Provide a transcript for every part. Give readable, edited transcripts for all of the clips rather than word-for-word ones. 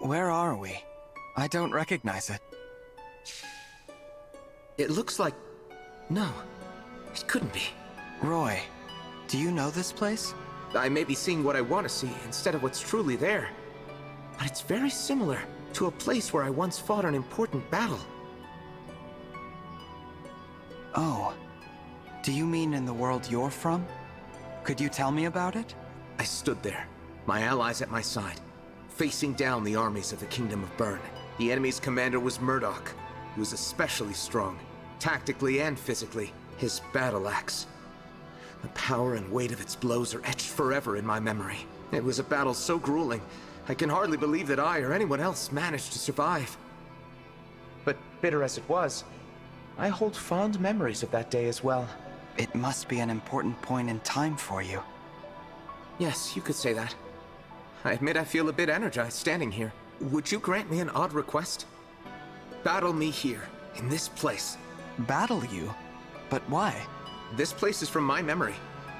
Where are we? I don't recognize it. It looks like... No, it couldn't be. Roy, do you know this place? I may be seeing what I want to see instead of what's truly there. But it's very similar to a place where I once fought an important battle. Oh. Do you mean in the world you're from? Could you tell me about it? I stood there, my allies at my side, facing down the armies of the Kingdom of Byrne. The enemy's commander was Murdoch, who was especially strong, tactically and physically. His battle axe. The power and weight of its blows are etched forever in my memory. It was a battle so grueling, I can hardly believe that I or anyone else managed to survive. But bitter as it was, I hold fond memories of that day as well. It must be an important point in time for you. Yes, you could say that. I admit I feel a bit energized standing here. Would you grant me an odd request? Battle me here, in this place. Battle you? But why? This place is from my memory,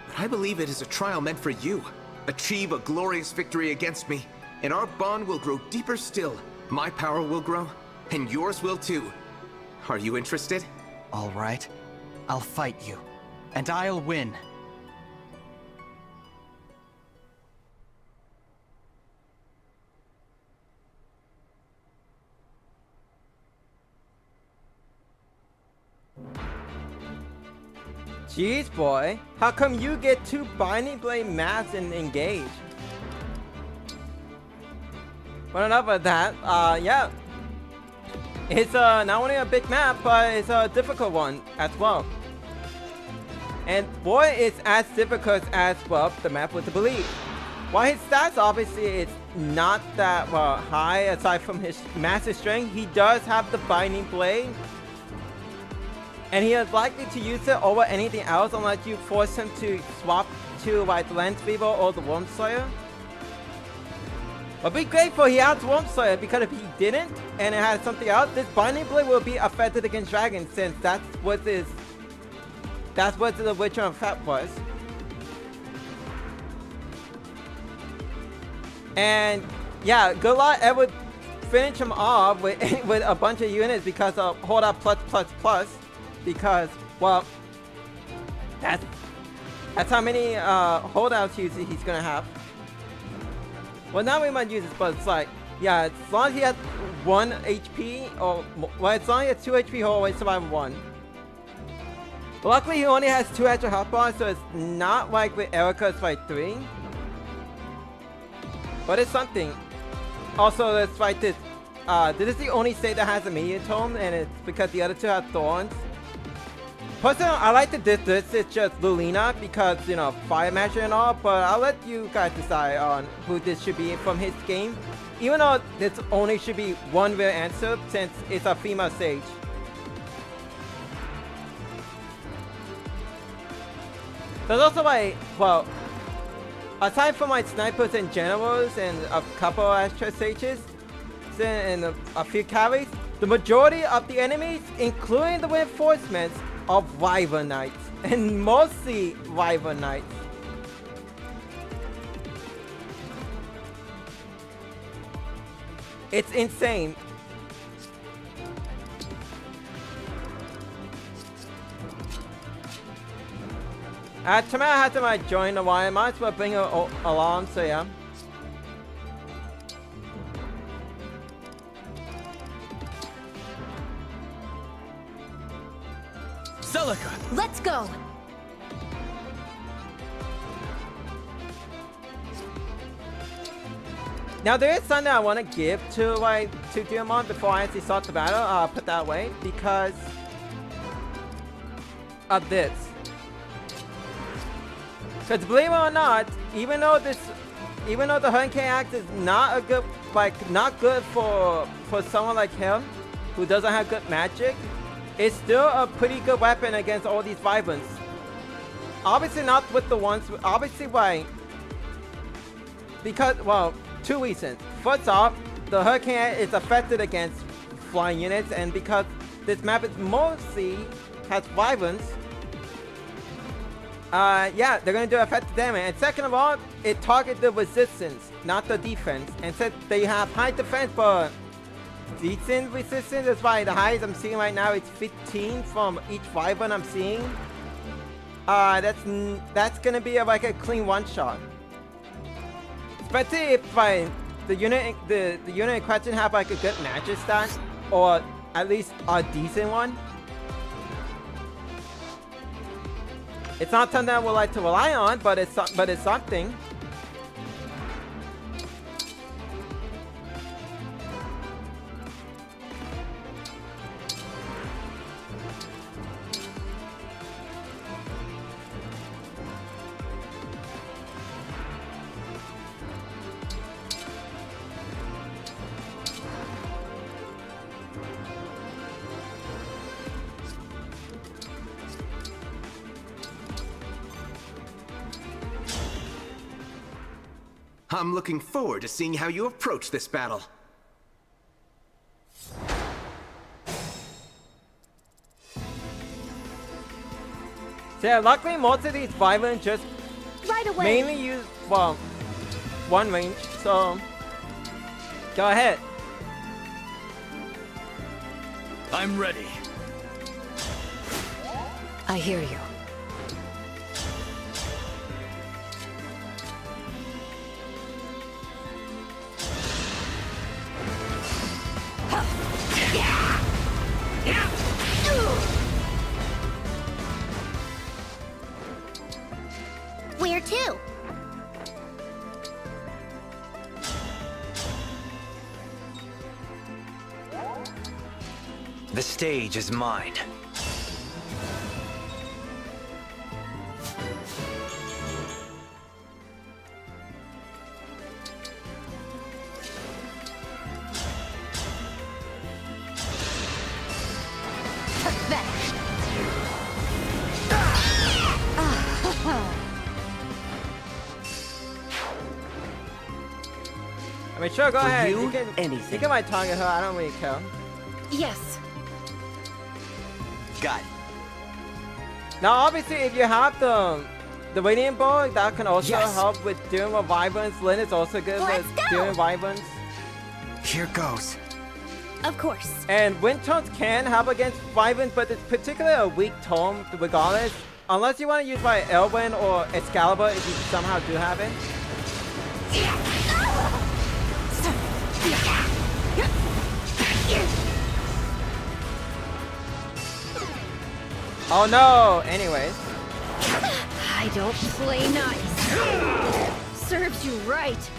but I believe it is a trial meant for you. Achieve a glorious victory against me, and our bond will grow deeper still. My power will grow, and yours will too. Are you interested? All right. I'll fight you. And I'll win. Jeez, boy. How come you get 2 Binding Blade maps and engage? But enough of that. Yeah. It's not only a big map, but it's a difficult one as well. And boy, it's as difficult as, well, the map would believe. While his stats obviously is not that high, aside from his massive strength, he does have the Binding Blade. And he is likely to use it over anything else unless you force him to swap to like the Lens Weaver or the Worm Slayer. But be grateful he has Worm Slayer, because if he didn't and it had something else, this Binding Blade will be affected against dragons, since that's what the Witcher effect was. And yeah, good luck ever finish him off with with a bunch of units because of hold up plus. Because, well, that's how many holdouts he's gonna have. Well, now we might use this, but it's like, yeah, as long as he has 1 HP, or, well, as long as he has 2 HP, he'll always survive 1. But luckily, he only has 2 extra health bars, so it's not like with Erica, it's like 3. But it's something. Also, let's fight this. This is the only state that has a meteor tome, and it's because the other 2 have thorns. Personally, I like to this is just Lulina because, you know, fire magic and all, but I'll let you guys decide on who this should be from his game. Even though this only should be one real answer since it's a female sage. There's also like, well, aside from my snipers and generals and a couple extra sages and a few carries, the majority of the enemies, including the reinforcements, of Wyvern Knights, and mostly Wyvern Knights. It's insane. Tamara had to join the wire, might as well bring her along, so yeah. Let's go! Now there is something I want to give to Diamond before I actually start the battle, put that way, because of this. Because believe it or not, even though the Hurricane Axe is not a good, not good for someone like him, who doesn't have good magic, it's still a pretty good weapon against all these Wyverns. Obviously not with the ones, obviously why? Because, well, 2 reasons. First off, the Hurricane is affected against flying units, and because this map is mostly has Wyverns, Yeah, they're gonna do effective damage. And second of all, it targets the resistance, not the defense. And since they have high defense but decent resistance, that's why the highest I'm seeing right now is 15 from each wyvern I'm seeing. That's gonna be like a clean one shot. Especially if like the unit in question have like a good magic stat, or at least a decent one. It's not something I would like to rely on, but it's something. I'm looking forward to seeing how you approach this battle. So yeah, luckily most of these wyverns just Right away. mainly use, well, one range, so go ahead. I'm ready. I hear you. Where to? The stage is mine. I mean, sure, go For ahead. you, You anything. can might target her. I don't really care. Yes. Got it. Now, obviously, if you have the radiant bow, that can also Yes. help with dealing with wyverns. Lyn is also good Let's with go. dealing with wyverns. Here goes. Of course. And wind tones can help against wyverns, but it's particularly a weak tone regardless. Unless you want to use like Elwyn or Excalibur, if you somehow do have it. Oh no! Anyways. I don't play nice. Serves you right.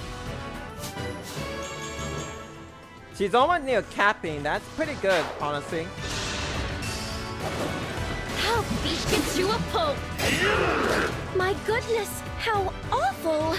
She's almost near capping. That's pretty good, honestly. How beat gets you a poke. My goodness, how awful.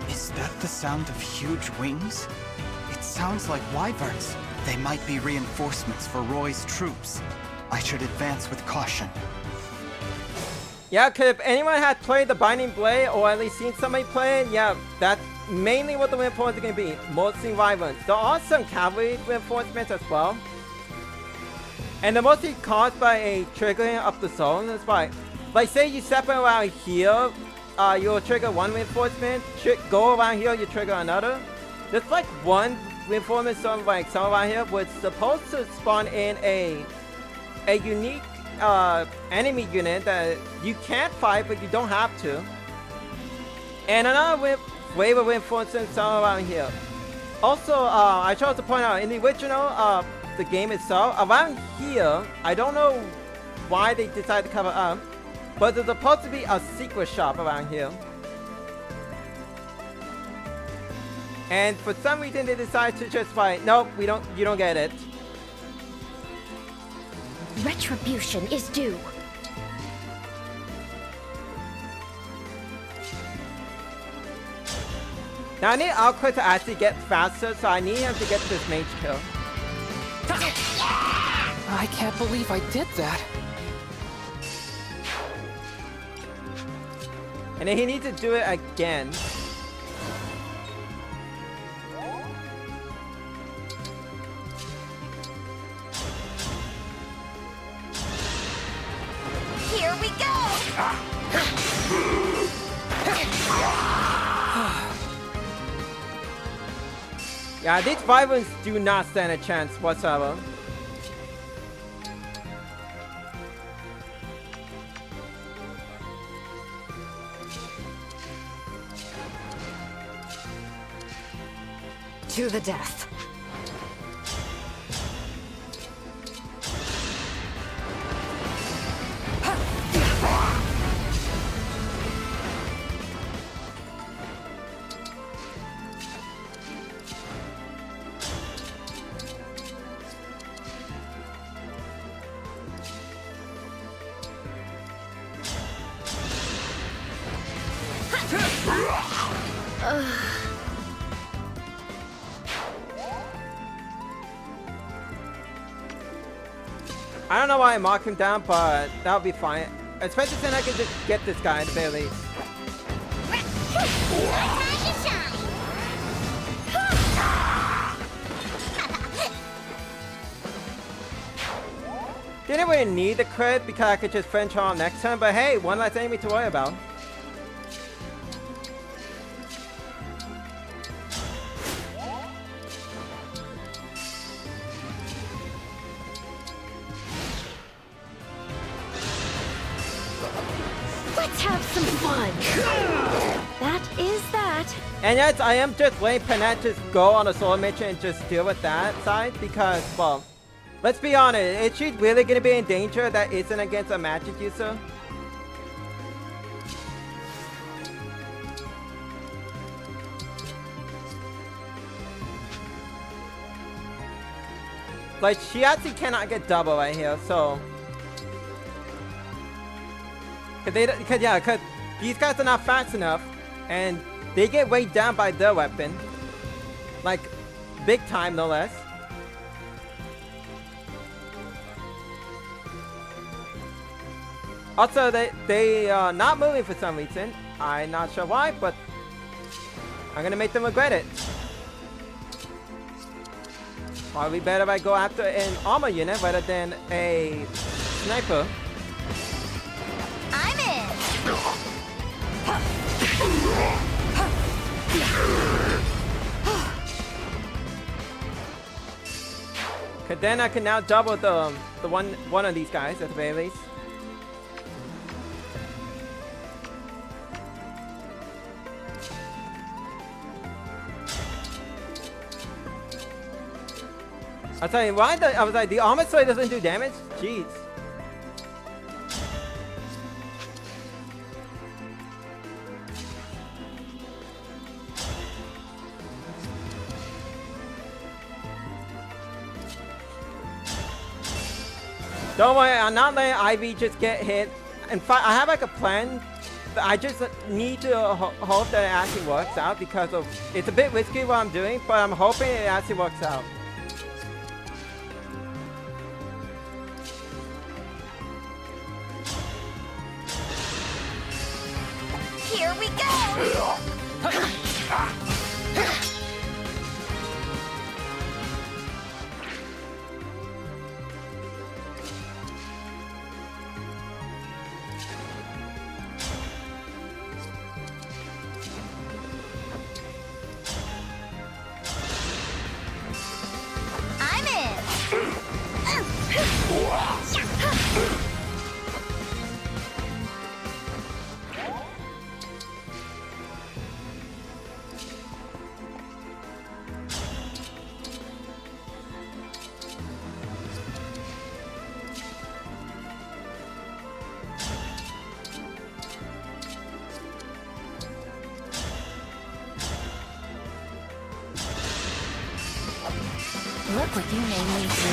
Is that the sound of huge wings? It sounds like wyverns. They might be reinforcements for Roy's troops. I should advance with caution. Yeah, cause if anyone had played the Binding Blade, or at least seen somebody play it, yeah, that's mainly what the reinforcements are gonna be. Mostly wyverns. There are some cavalry reinforcements as well. And they're mostly caused by a triggering of the zone. That's why, like say you step around here, you'll trigger one reinforcement. Go around here, you trigger another. There's like one reinforcement zone like some around here was supposed to spawn in a unique enemy unit that you can't fight, but you don't have to. And another wave of reinforcement zone around here. Also, I chose to point out in the original the game itself, around here, I don't know why they decided to cover up, but there's supposed to be a secret shop around here. And for some reason they decided to just like, nope, you don't get it. Retribution is due. Now I need Alcor to actually get faster, so I need him to get this mage kill. I can't believe I did that. And then he needs to do it again. Here we go! Yeah, these Wyverns do not stand a chance whatsoever. To the death. I don't know why I marked him down, but that'll be fine. Especially since I can just get this guy at the very least. Didn't really need the crit because I could just French on next turn, but hey, one less enemy to worry about. Let's have some fun. That is that. And yes, I am just letting Panette just go on a solo mission and just deal with that side because, well, let's be honest, is she really going to be in danger that isn't against a magic user? Like, she actually cannot get double right here, so... Because these guys are not fast enough, and they get weighed down by their weapon. Like, big time, no less. Also, they are not moving for some reason. I'm not sure why, but I'm gonna make them regret it. Probably better if I go after an armor unit rather than a sniper. I'm in! Cause then I can now double the one of these guys at the very least. I'll tell you why. I was like, the armor sword doesn't do damage. Jeez. Don't worry, I'm not letting Ivy just get hit. In fact, I have like a plan. But I just need to hope that it actually works out because of it's a bit risky what I'm doing, but I'm hoping it actually works out. Here we go! I'm in! Look what you made me do.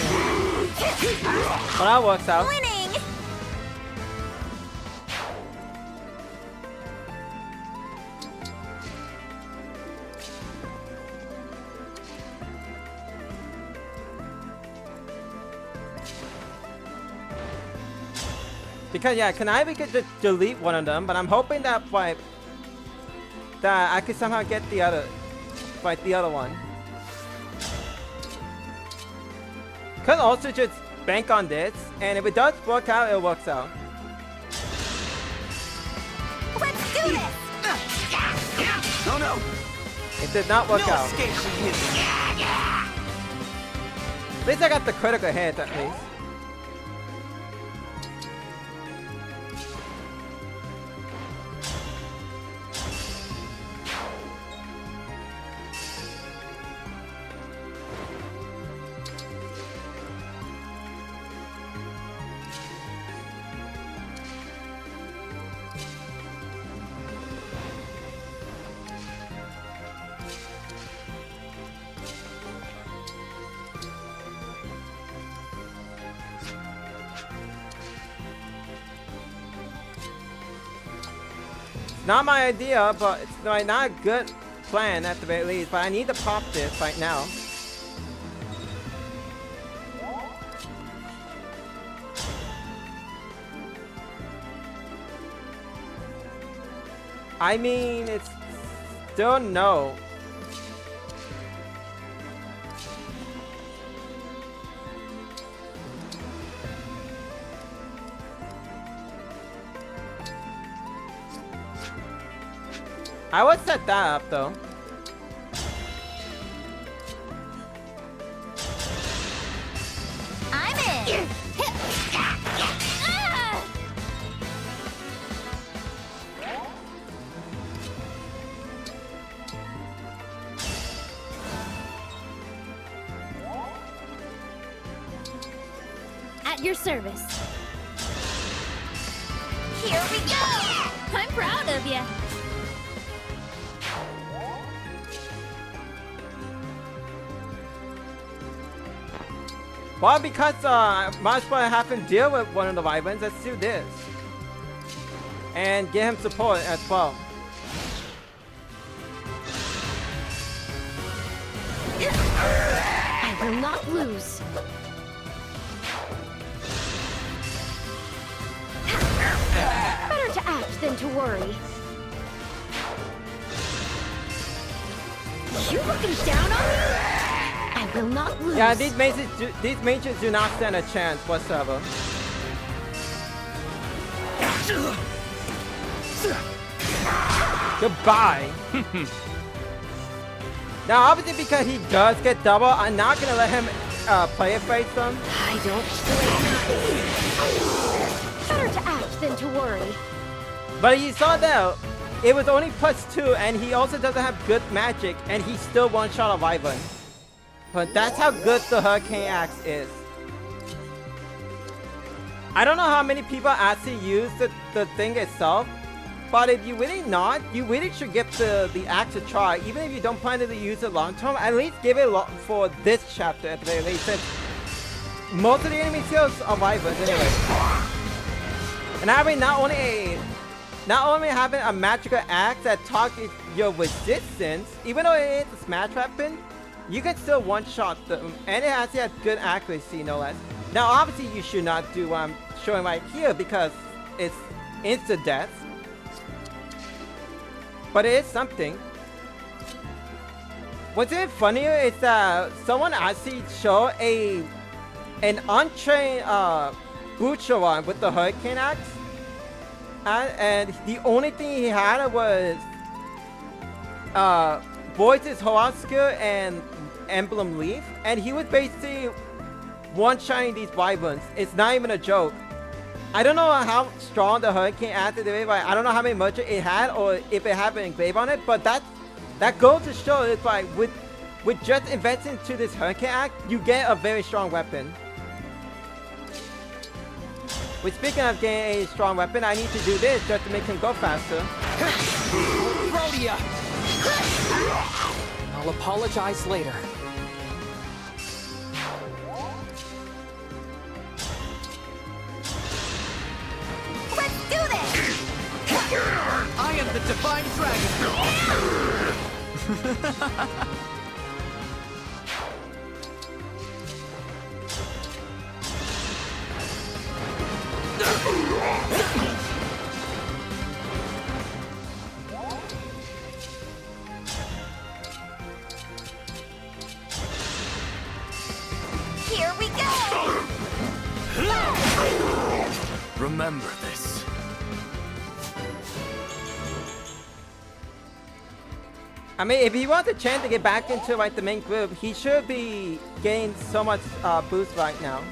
Well, that works out. Winning! Because yeah, Knive could just delete one of them, but I'm hoping that by that I could somehow get the other, fight the other one. Could also just bank on this, and if it does work out, it works out. Let's do this! No, no! It did not work No out. escape from his. At least I got the critical hit, at least. Not my idea, but it's like not a good plan at the very least. But I need to pop this right now. I mean, it's still no. I would set that up though. I'm in! At your service. Here we go! I'm proud of you. Well, because might as well have him deal with one of the Wyverns, let's do this. And get him support as well. I will not lose. Better to act than to worry. You looking down on me? I will not lose. Yeah, these mages do not stand a chance whatsoever. Goodbye. Now, obviously, because he does get double, I'm not gonna let him play it face them. I don't play nice. Better to act than to worry. But you saw that it was only +2, and he also doesn't have good magic, and he still one-shot a Wyvern. But that's how good the Hurricane Axe is. I don't know how many people actually use the thing itself, but if you really not, you really should give the axe a try. Even if you don't plan to use it long term, at least give it for this chapter at the very least. Since most of the enemy skills are Wyverns anyway. And having not only having a magical axe that targets your resistance, even though it is a smash weapon, you can still one-shot them, and it actually has good accuracy, no less. Now, obviously, you should not do what I'm showing right here because it's insta-death. But it is something. What's even funnier is that someone actually showed an untrained Butcheron with the Hurricane Axe. And the only thing he had was Voice's Hoa skill and Emblem Leaf, and he was basically one-shotting these Wyverns. It's not even a joke. I don't know how strong the Hurricane Axe is, but I don't know how many merchant it had or if it had an engrave on it, but that goes to show it's like with just investing into this Hurricane Axe, you get a very strong weapon. Which, speaking of getting a strong weapon, I need to do this just to make him go faster. Rhodia! I'll apologize later. Let's do this! I am the Divine Dragon! Remember this. I mean, if he wants a chance to get back into like the main group, he should be getting so much boost right now.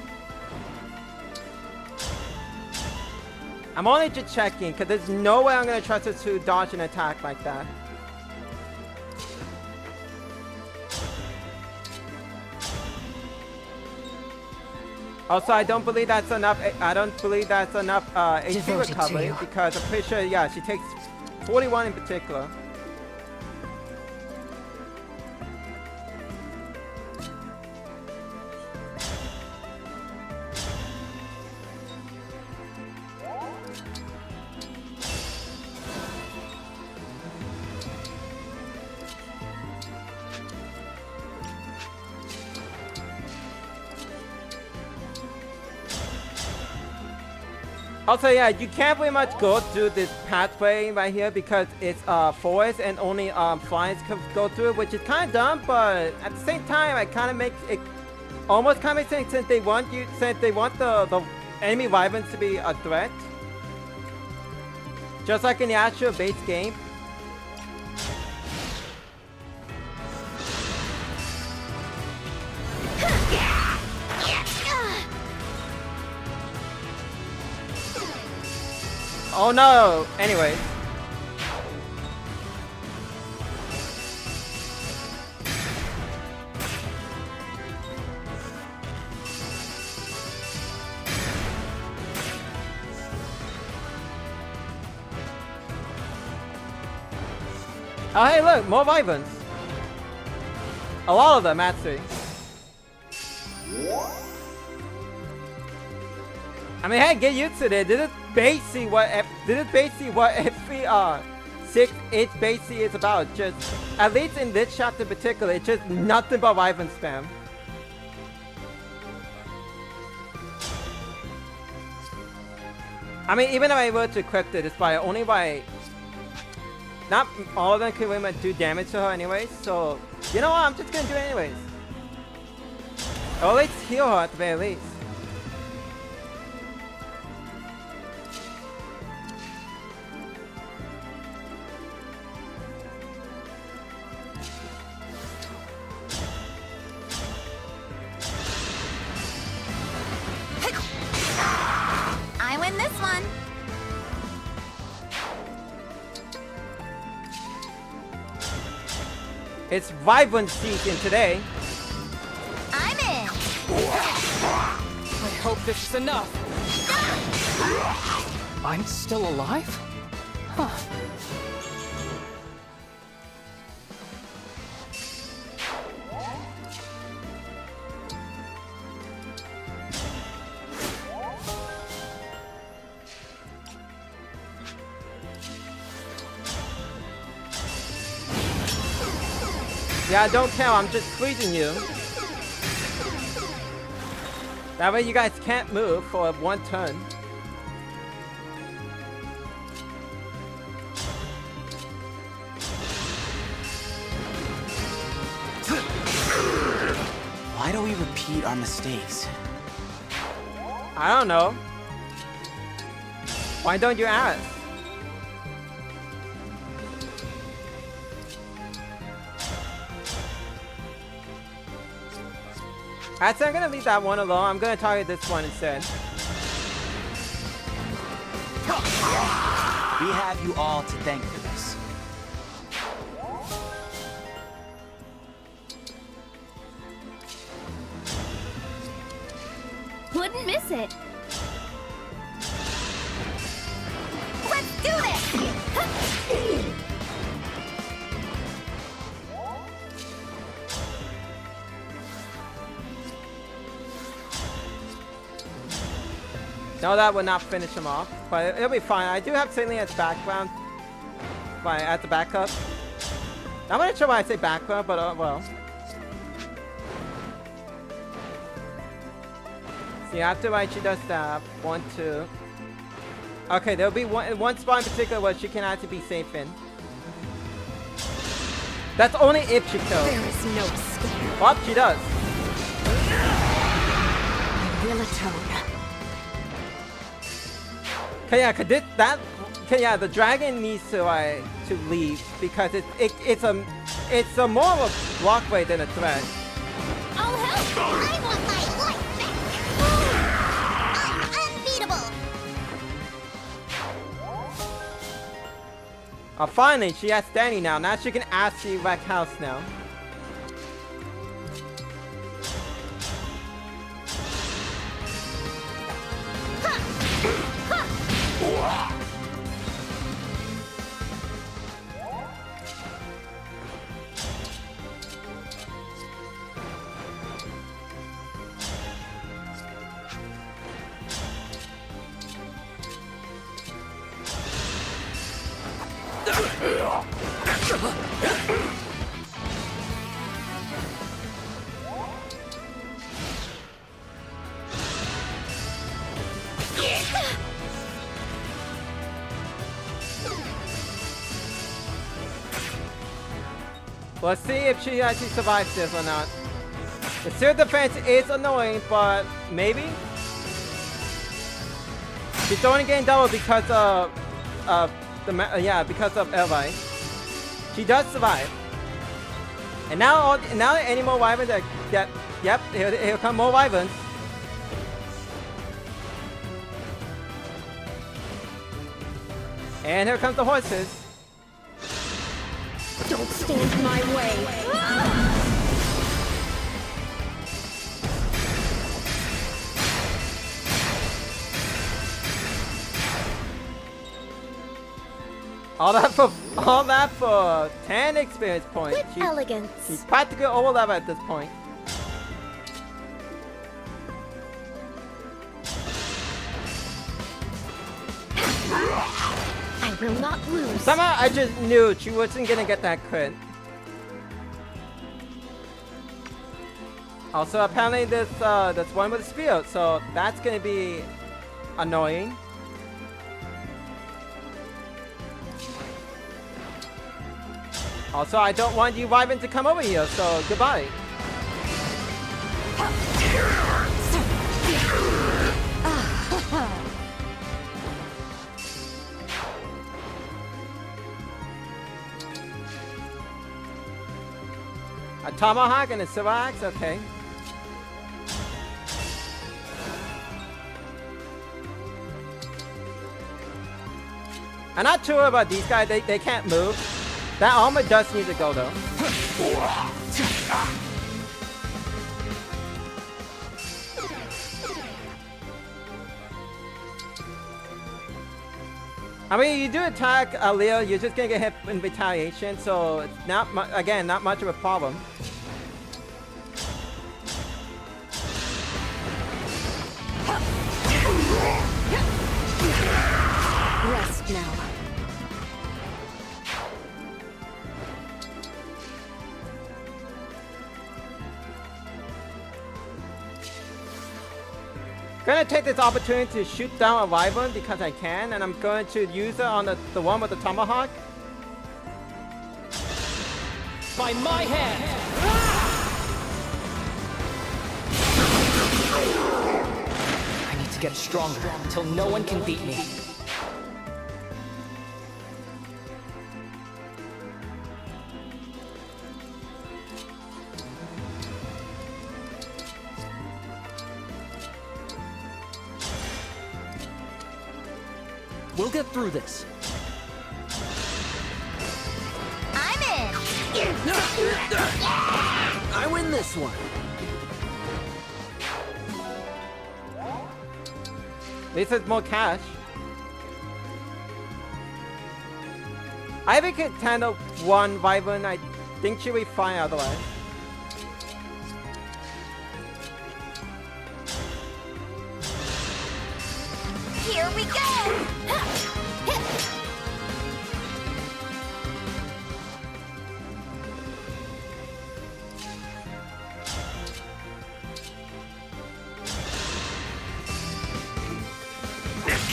I'm only just checking, because there's no way I'm going to trust her to dodge an attack like that. Also, I don't believe that's enough. I don't believe that's enough HP Devoted to recovery, you. because I'm pretty sure, yeah, she takes 41 in particular. Also, yeah, you can't pretty much go through this pathway right here because it's forest and only flies can go through it, which is kind of dumb. But at the same time, it kind of makes it almost kind of makes sense since they want the enemy wyverns to be a threat, just like in the actual base game. Oh no! Anyway. Oh hey look! More wyverns! A lot of them actually. I mean, hey, get used to it. This is basically what every 6-inch basically is about. Just at least in this chapter in particular, it's just nothing but wyvern spam. I mean, even if I were to equip it, it's by only by not all of them can really do damage to her anyways. So you know what? I'm just gonna do it anyways. Or at least heal her at the very least. I win this one. It's wyvern season today. I'm in. I hope this is enough. I'm still alive? Huh. Yeah, don't count, I'm just freezing you. That way you guys can't move for one turn. Why do we repeat our mistakes? I don't know. Why don't you ask? Actually, I'm gonna leave that one alone. I'm gonna target this one instead. We have you all to thank for this. Wouldn't miss it. Let's do this! No, that would not finish him off, but it'll be fine. I do have Saline as background, as the backup. I'm not sure why I say backup, but well. See, after she does that, 1, 2. Okay, there'll be one spot in particular where she can actually be safe in. That's only if she kills. There is no escape. Well, she does. I will atone. Yeah, cause yeah, the dragon needs to leave because it's a more of a walkway than a threat. I'll help! I want my life back! I'm unbeatable! Oh, finally, she has Danny now. Now she can ask the wreck house now. Let's see if she actually survives this or not. The sealed defense is annoying, but maybe? She's only getting double because of because of Elvi. She does survive. And now any more wyverns that yep, here come more wyverns. And here comes the horses. Don't stand in my way! All that for 10 experience points. With elegance. She's practically over level at this point. I will not lose. Somehow I just knew she wasn't gonna get that crit. Also, apparently this one with the spear, so that's gonna be annoying. Also, I don't want you wyvern to come over here, so goodbye. A tomahawk and a silver axe, okay. I'm not sure about these guys, they can't move. That armor does need to go though. I mean, you do attack Leo, you're just gonna get hit in retaliation, so it's not again, not much of a problem. Rest now. Gonna take this opportunity to shoot down a wyvern because I can, and I'm going to use it on the one with the tomahawk. By my hand! I need to get stronger until no one can beat me. We'll get through this. I'm in! I win this one. At least it's more cash. I think it handle one wyvern. I think she'll be fine otherwise. Here we go!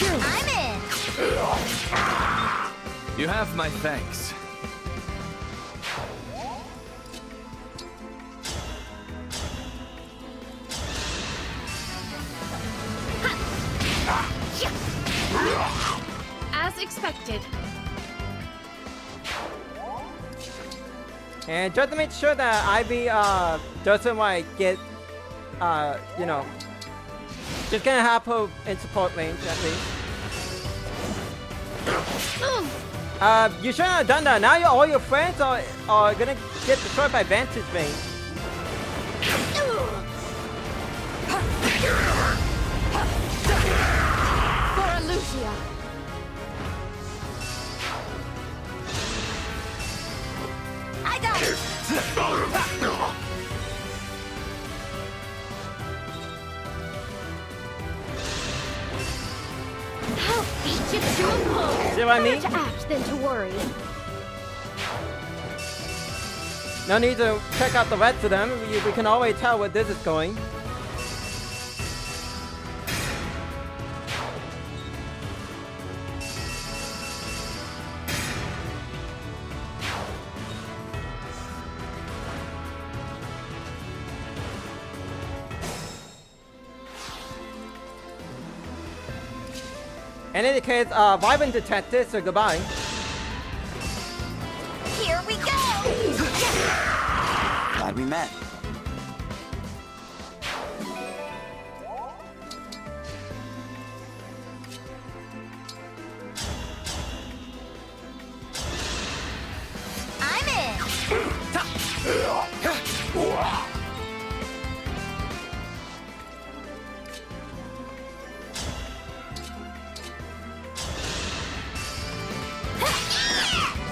I'm in! You have my thanks. As expected. And just to make sure that Ivy doesn't like get you know, just gonna have her in support range at least. You shouldn't have done that. Now all your friends are gonna get destroyed by vantage range. For Lucia. I got it. I'll beat you to a pulp. See what I mean? Better to act than to worry. No need to check out the rest of them. We can always tell where this is going. In any case, Vibrant detected, so goodbye. Here we go. Glad we met. I'm in.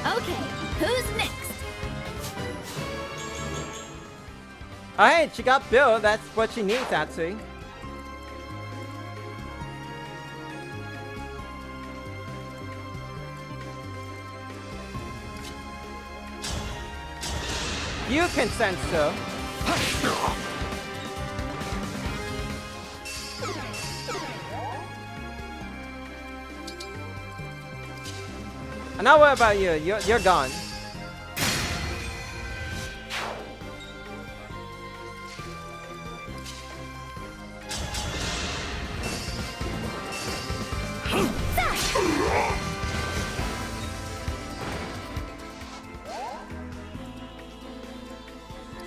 Okay, who's next? Oh, hey, she got Bill. That's what she needs, actually. You can sense her. And now what about you? You're gone.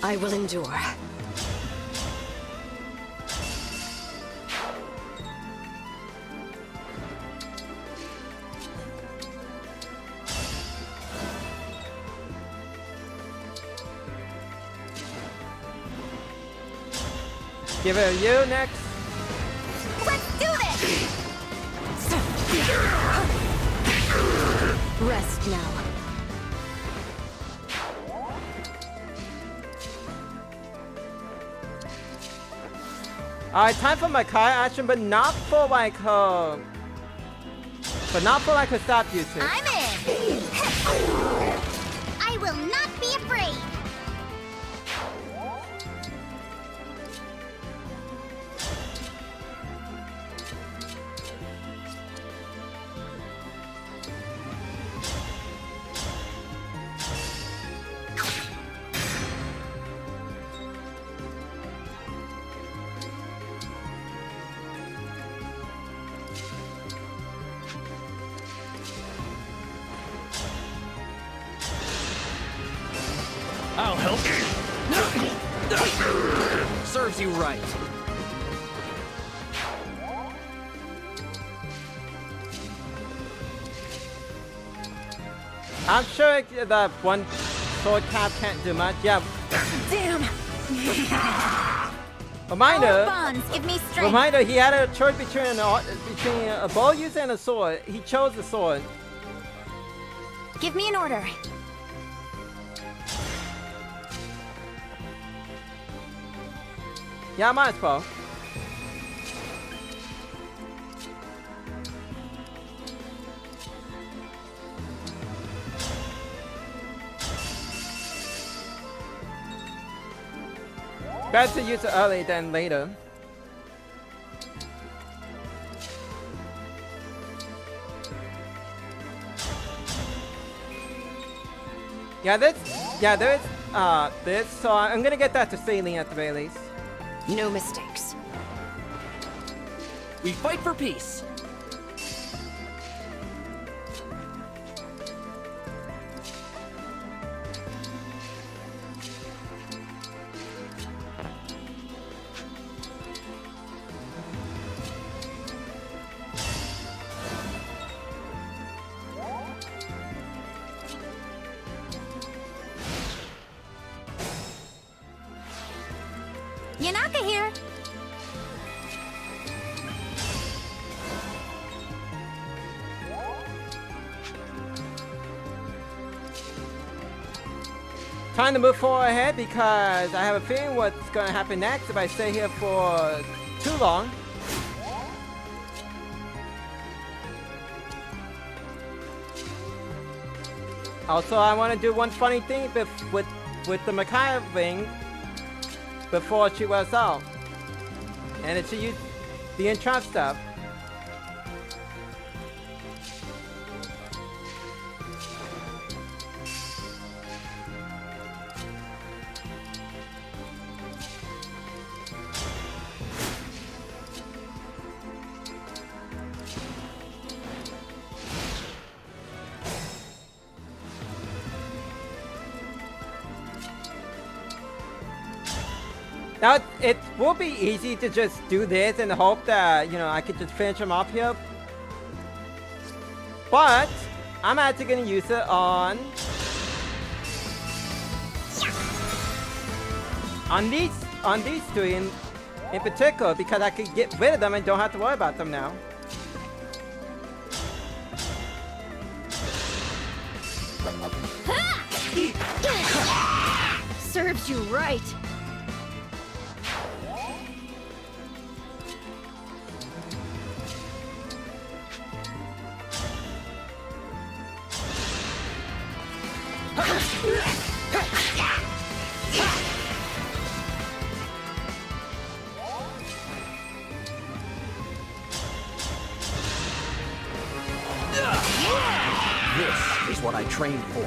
I will endure. Give it you next. Let's do this. Rest now. Alright, time for my Kai action, but not for like her. But not for like her stop usage. I'm in. I will not be afraid. I'll help. Serves you right. I'm sure the one sword cap can't do much. Yeah. Damn! Reminder. Our bonds give me strength. Reminder. He had a choice between a bow user and a sword. He chose the sword. Give me an order. Yeah, might as well. Better to use it early than later. Yeah, there is this, so I'm gonna get that to Saline at the very least. No mistakes. We fight for peace. Yanaka here. Time to move forward ahead because I have a feeling what's gonna happen next if I stay here for too long. Also, I want to do one funny thing with the Micaiah ring before she wears out, and it's to use the entrance stuff. Now, it will be easy to just do this and hope that, you know, I could just finish him off here. But, I'm actually going to use it on these two in particular, because I could get rid of them and don't have to worry about them now. Serves you right. This is what I trained for.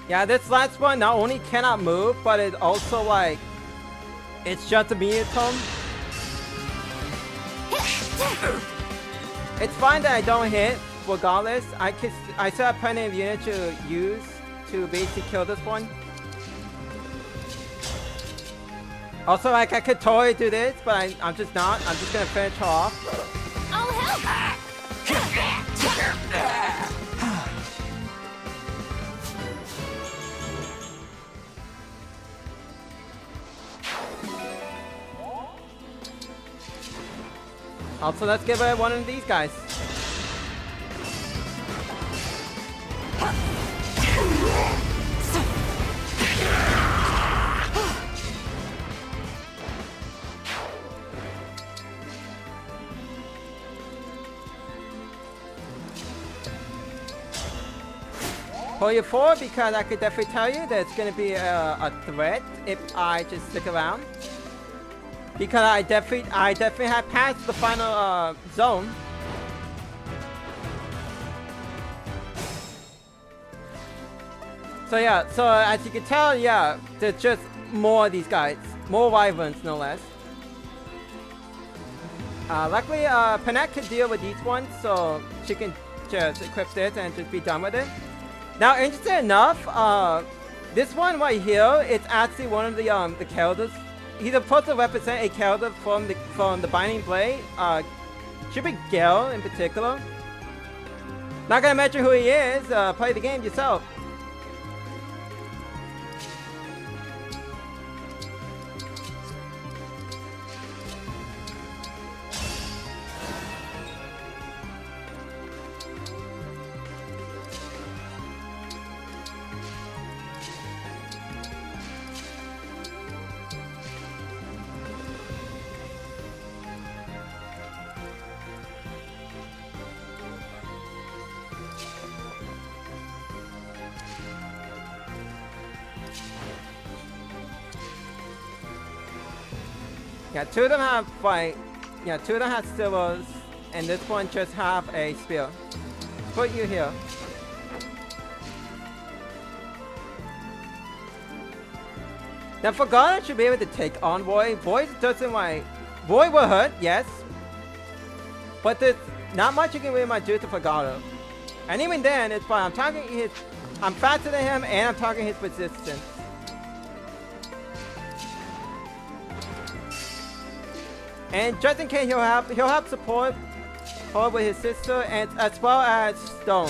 Yeah, this last one not only cannot move, but it also like it's just a medium tone. It's fine that I don't hit regardless. I still have plenty of units to use to basically kill this one. Also, like, I could totally do this, but I'm just not. I'm just gonna finish her off. I'll help! Also, let's give it one of these guys. Pull you forward because I could definitely tell you that it's going to be a threat if I just stick around. Because I definitely have passed the final zone. So yeah, so as you can tell, yeah, there's just more of these guys. More wyverns, no less. Luckily, Panek can deal with these ones, so she can just equip this and just be done with it. Now, interesting enough, this one right here, it's actually one of the characters. He's supposed to represent a character from the Binding Blade. Should be Gale in particular. Not gonna mention who he is. Play the game yourself. Yeah, two of them have two of them have stills, and this one just have a spear. Let's put you here. Now, Forgotten should be able to take on Void. Void doesn't like. Void will hurt, yes, but there's not much you can really do to Forgotten. And even then, it's fine. I'm faster than him, and I'm targeting his resistance. And just in case he'll have support with his sister and as well as Stone.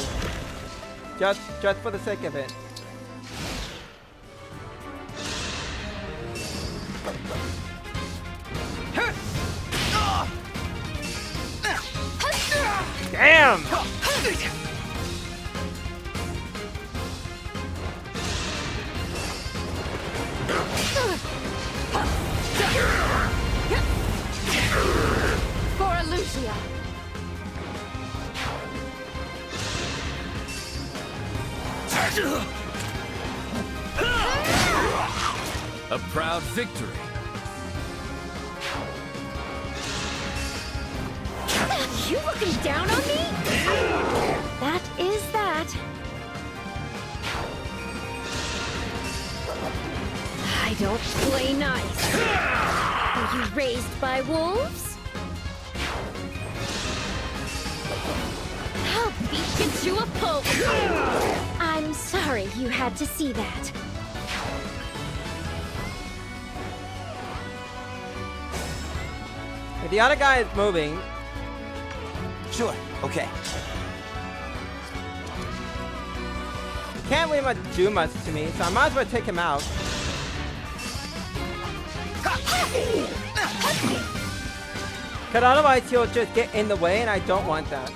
Just for the sake of it. Bam! For Lucia. A proud victory. You looking down on me? That is that. I don't play nice. Are you raised by wolves? I'll beat you to a pulp. I'm sorry you had to see that. If the other guy is moving, Sure, okay. he can't really do much to me, so I might as well take him out. Because otherwise he'll just get in the way, and I don't want that.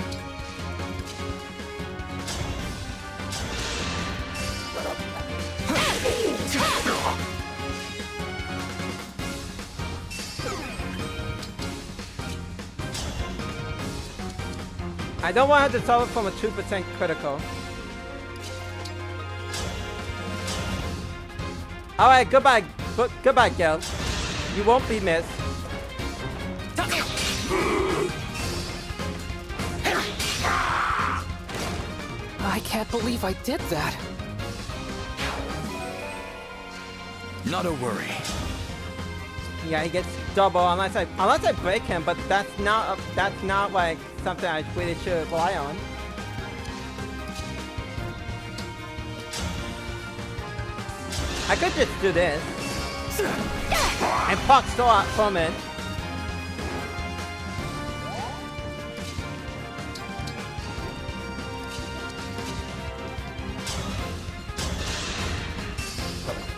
I don't want her to suffer from a 2% critical. Alright, goodbye, goodbye, Gil. You won't be missed. I can't believe I did that. Not a worry. Yeah, he gets double unless I break him, but that's not like something I really should rely on. I could just do this and Puck still out from it.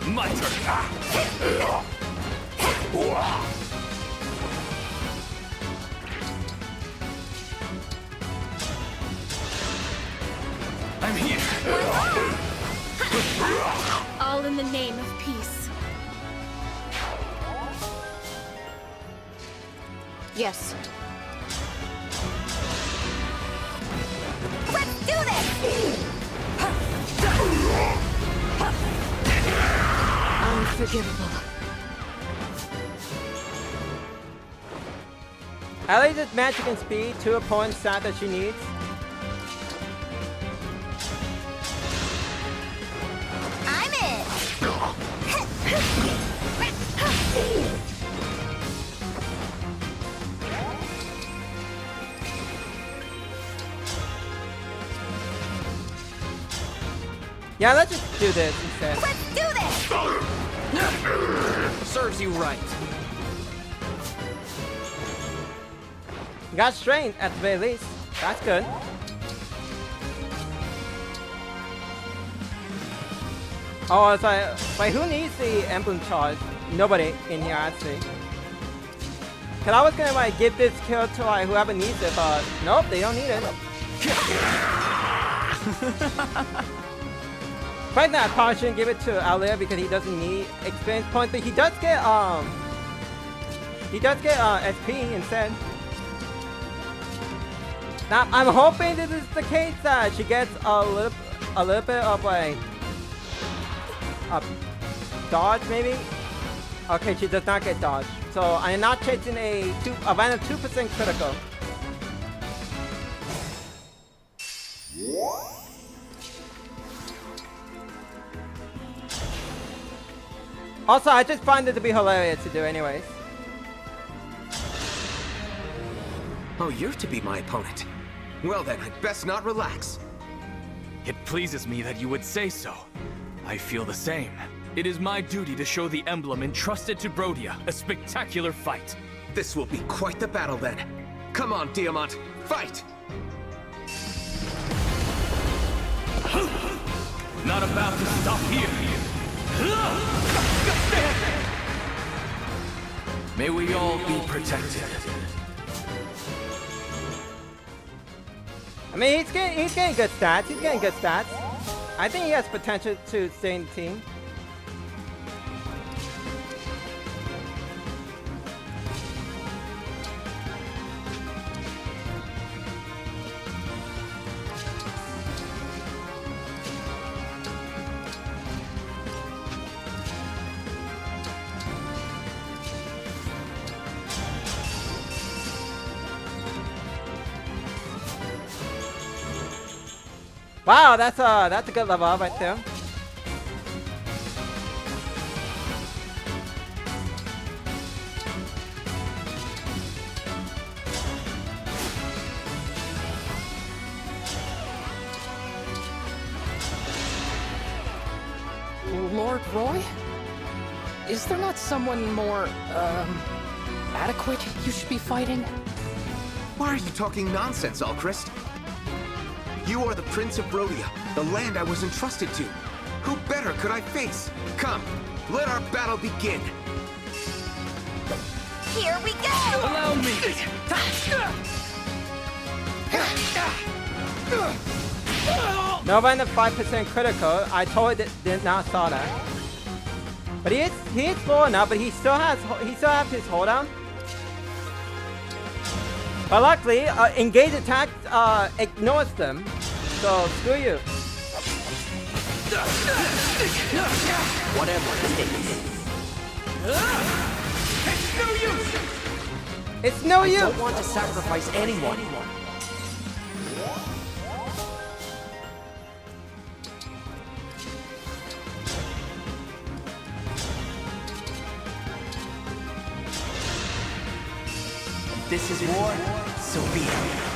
My turn. I'm here. All in the name of peace. Yes. Let's do this! Unforgivable. At least it's magic and speed, 2 opponent stat that she needs. I'm in! Yeah, let's just do this instead. Let's do this! Serves you right. You got strength at the very least. That's good. Oh, it's like, wait, who needs the emblem charge? Nobody in here, actually. Cause I was gonna like give this kill to like whoever needs it, but nope, they don't need it. Right now, I probably shouldn't give it to Alia because he doesn't need experience points, but he does get SP instead. Now I'm hoping this is the case that she gets a little bit of like a dodge maybe. Okay, she does not get dodge, so I am not chasing a random 2% critical. Also, I just find it to be hilarious to do anyways. Oh, you're to be my opponent. Well then, I'd best not relax. It pleases me that you would say so. I feel the same. It is my duty to show the emblem entrusted to Brodia a spectacular fight. This will be quite the battle then. Come on, Diamant, fight! Not about to stop here. May we all be protected. mean, he's getting good stats. He's getting good stats. I think he has potential to stay in the team. Wow, that's a good level up right there. Lord Roy? Is there not someone more, adequate you should be fighting? Why are you talking nonsense, Alchrist? You are the Prince of Brodia, the land I was entrusted to. Who better could I face? Come, let our battle begin. Here we go! Allow me! Nova in the 5% critical. I totally did not saw that. But he is slow enough, but he still has his hold down. But luckily, engage attack ignores them. So screw you. Whatever it takes. It's no use! It's no I use. don't want to sacrifice anyone. This is war, so be it.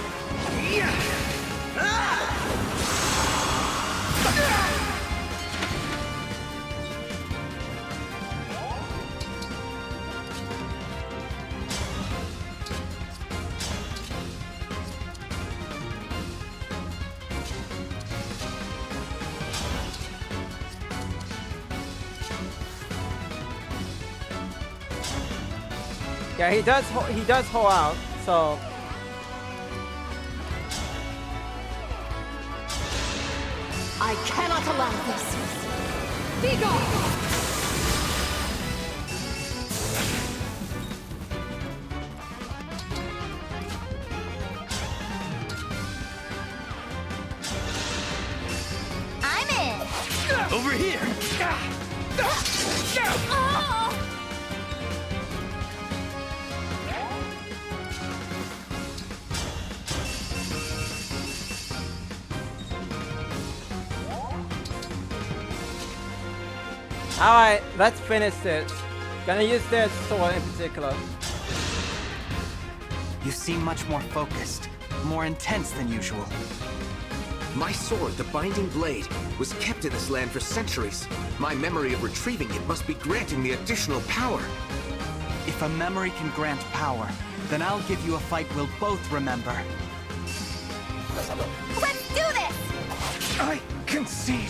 Yeah, he does hold out. So I cannot allow this. Be gone! I'm in! Over here! Oh! alright, let's finish this. Gonna use this sword in particular. You seem much more focused, more intense than usual. My sword, the Binding Blade, was kept in this land for centuries. My memory of retrieving it must be granting me additional power. If a memory can grant power, then I'll give you a fight we'll both remember. Let's do this! I concede.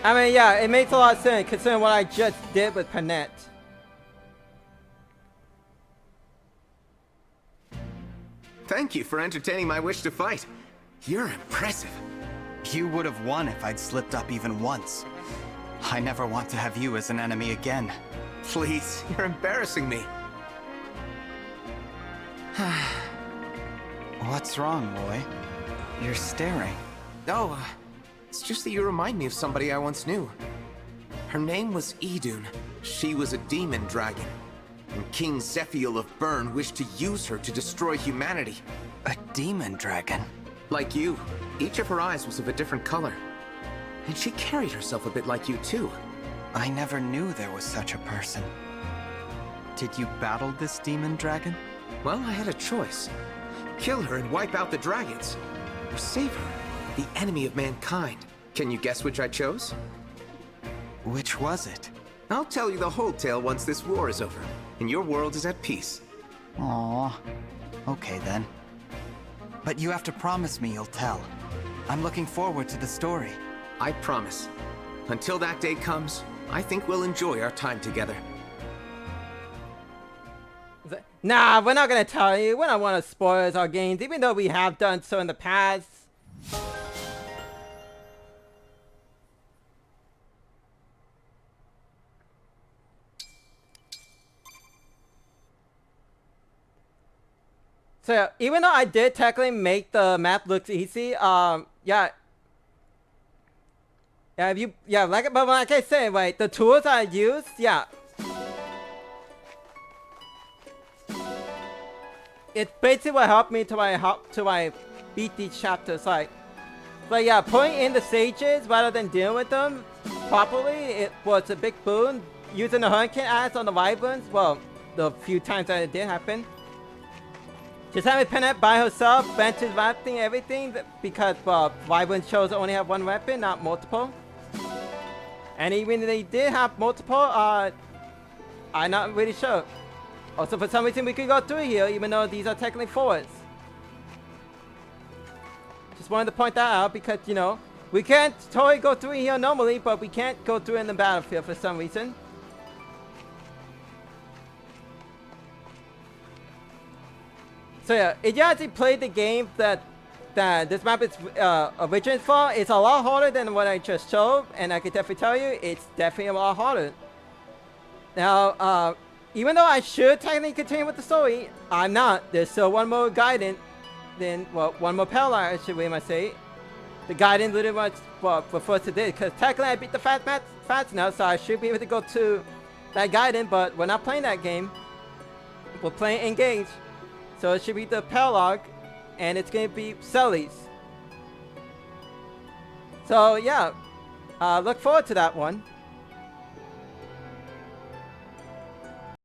I mean, yeah, it makes a lot of sense considering what I just did with Panette. Thank you for entertaining my wish to fight. You're impressive. You would have won if I'd slipped up even once. I never want to have you as an enemy again. Please, you're embarrassing me. What's wrong, Roy? You're staring. Oh, it's just that you remind me of somebody I once knew. Her name was Idun. She was a demon dragon. And King Zephiel of Bern wished to use her to destroy humanity. A demon dragon? Like you, each of her eyes was of a different color. And she carried herself a bit like you too. I never knew there was such a person. Did you battle this demon dragon? Well, I had a choice. Kill her and wipe out the dragons. Or save her, the enemy of mankind. Can you guess which I chose? Which was it? I'll tell you the whole tale once this war is over, and your world is at peace. Aww. Okay then. But you have to promise me you'll tell. I'm looking forward to the story. I promise. Until that day comes, I think we'll enjoy our time together. Nah, we're not gonna tell you. We don't want to spoil our games, even though we have done so in the past. So yeah, even though I did technically make the map look easy, yeah, if you, yeah, but like I said, right, the tools I used, yeah, it basically what helped me to beat these chapters, like, but yeah, putting in the stages rather than dealing with them properly, it was a big boon. Using the hurricane axe on the wyverns, well, the few times that it did happen. Just having Penette by herself, benches, wrapping everything, because, well, wyverns shows only have one weapon, not multiple. And even if they did have multiple, I'm not really sure. Also, for some reason, we could go through here, even though these are technically forwards. Just wanted to point that out because, you know, we can't totally go through here normally, but we can't go through in the battlefield for some reason. So yeah, if you actually played the game that this map is originated for, it's a lot harder than what I just showed, and I can definitely tell you, it's definitely a lot harder. Now, even though I should technically continue with the story, I'm not. There's still one more guidance, then, well, one more parallel, I should might say. The guidance literally was, well, refers to this, because technically I beat the fast now, so I should be able to go to that guidance, but we're not playing that game. We're playing Engage. So it should be the paralog, and it's going to be Sellies. So yeah, look forward to that one.